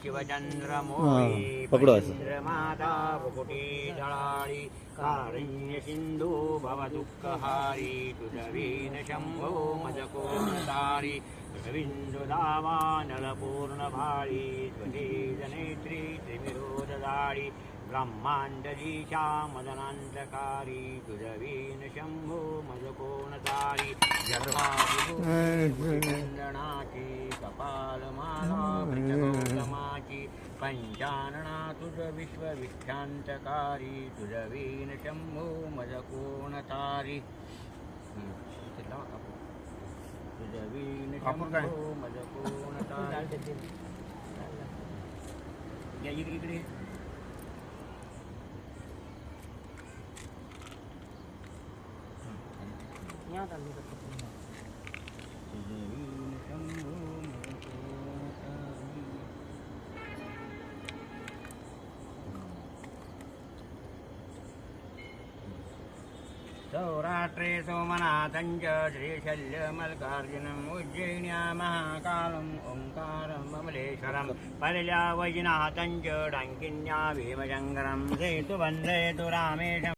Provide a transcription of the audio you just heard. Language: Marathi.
शिवचंद्रमोळी माता भुकुटी दळाळी कारण्य सिंधू भवदुःखहारी तुझवीन शंभो मजकोणतारी रविंदु दावा नलपूर्ण भाळी त्वचे जनेत्री त्रिविरोधदाळी ब्रह्मांडजीशा मदनांतकारी तुझवीन शंभो मजकोणतारी चंदनाची कपालमाला गौतमाची पंचानना तुझ विश्वविख्यान्तकारी तुझवीन शंभो मजकोणतारी तुझवीन शंभो मजकोणतारी इकडे सौराष्ट्रे सोमनाथं च श्रीशल्यमल्लिकार्जुनम् उज्जयिन्या महाकालम् ओंकारं ममलेश्वरं पल्ल्या वैजनाथं च डाङ्किन्या भीमशङ्करं सेतुबन्धेतु रामेशम्